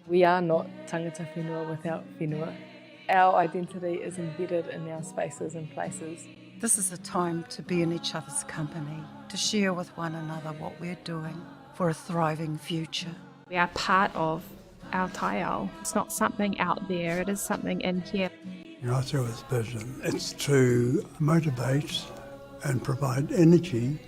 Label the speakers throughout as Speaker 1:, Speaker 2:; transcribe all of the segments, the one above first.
Speaker 1: We are not tangata whenua without whenua. Our identity is embedded in our spaces and places.
Speaker 2: This is a time to be in each other's company, to share with one another what we're doing for a thriving future.
Speaker 3: We are part of our taiao. It's not something out there, it is something in here.
Speaker 4: Ngātewa's vision, it's to motivate and provide energy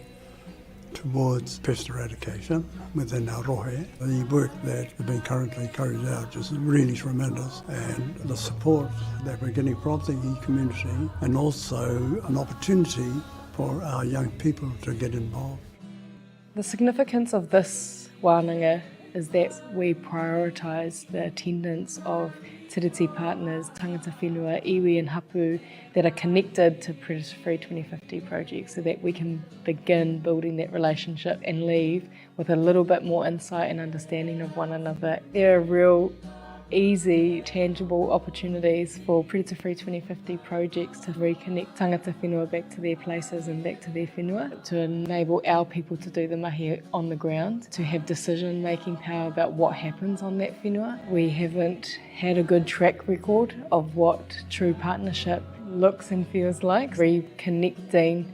Speaker 4: towards pest eradication within our rohe. The work that is being currently carried out is really tremendous, and the support that we're getting from the community, and also an opportunity for our young people to get involved.
Speaker 1: The significance of this wānanga is that we prioritise the attendance of tiriti partners, tangata whenua, iwi and hapu that are connected to Predator Free 2050 projects, so that we can begin building that relationship and leave with a little bit more insight and understanding of one another. There are real easy, tangible opportunities for Predator Free 2050 projects to reconnect tangata whenua back to their places and back to their whenua, to enable our people to do the mahi on the ground, to have decision-making power about what happens on that whenua. We haven't had a good track record of what true partnership looks and feels like. Reconnecting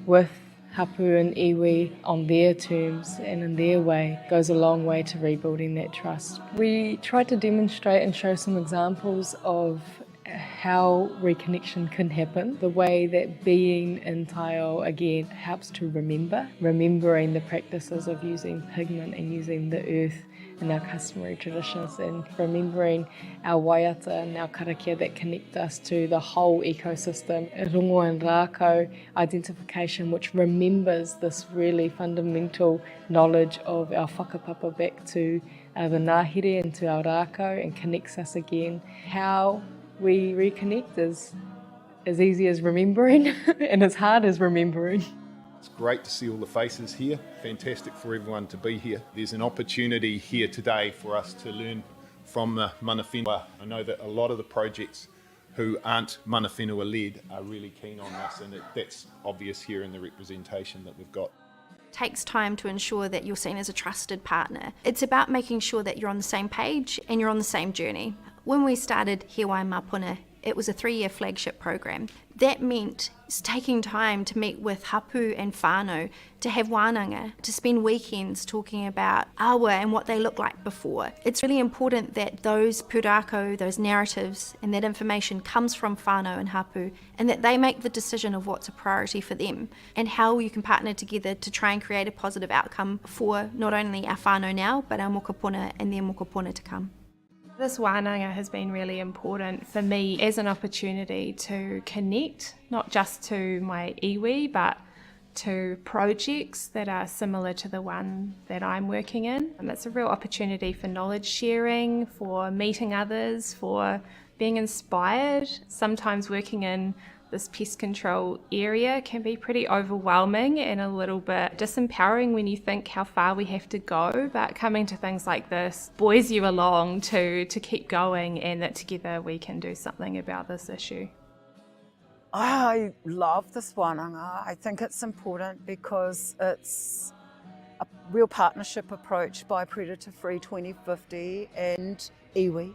Speaker 1: with hapu and iwi on their terms and in their way goes a long way to rebuilding that trust. We tried to demonstrate and show some examples of how reconnection can happen. The way that being in taiao again helps to remembering the practices of using pigment and using the earth in our customary traditions, and remembering our waiata and our karakia that connect us to the whole ecosystem. Rongo and rākau identification, which remembers this really fundamental knowledge of our whakapapa back to the ngāhere and to our rākau, and connects us again. How we reconnect is as easy as remembering and as hard as remembering.
Speaker 5: It's great to see all the faces here. Fantastic for everyone to be here. There's an opportunity here today for us to learn from the mana whenua. I know that a lot of the projects who aren't mana whenua led are really keen on this, and that's obvious here in the representation that we've got.
Speaker 6: It takes time to ensure that you're seen as a trusted partner. It's about making sure that you're on the same page and you're on the same journey. When we started He Wai Mapuna, it was a 3-year flagship program. That meant taking time to meet with hapu and whānau, to have wānanga, to spend weekends talking about awa and what they looked like before. It's really important that those pūrākau, those narratives and that information comes from whānau and hapu, and that they make the decision of what's a priority for them and how you can partner together to try and create a positive outcome for not only our whānau now, but our mokopuna and their mokopuna to come.
Speaker 3: This wānanga has been really important for me as an opportunity to connect, not just to my iwi, but to projects that are similar to the one that I'm working in. And it's a real opportunity for knowledge sharing, for meeting others, for being inspired. Sometimes working in this pest control area can be pretty overwhelming and a little bit disempowering when you think how far we have to go, but coming to things like this buoys you along to keep going, and that together we can do something about this issue.
Speaker 2: I love this wānanga. I think it's important because it's a real partnership approach by Predator Free 2050 and iwi.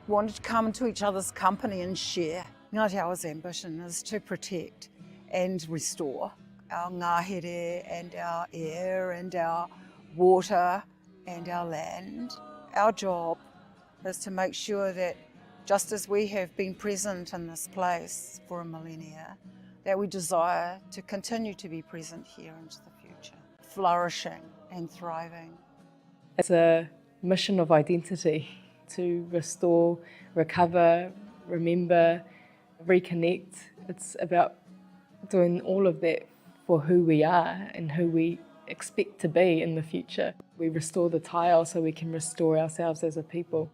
Speaker 2: Wanted to come into each other's company and share. Ngāti Awa's ambition is to protect and restore our ngāhere and our air and our water and our land. Our job is to make sure that just as we have been present in this place for a millennia, that we desire to continue to be present here into the future, flourishing and thriving.
Speaker 1: It's a mission of identity to restore, recover, remember, reconnect. It's about doing all of that for who we are and who we expect to be in the future. We restore the taiao so we can restore ourselves as a people.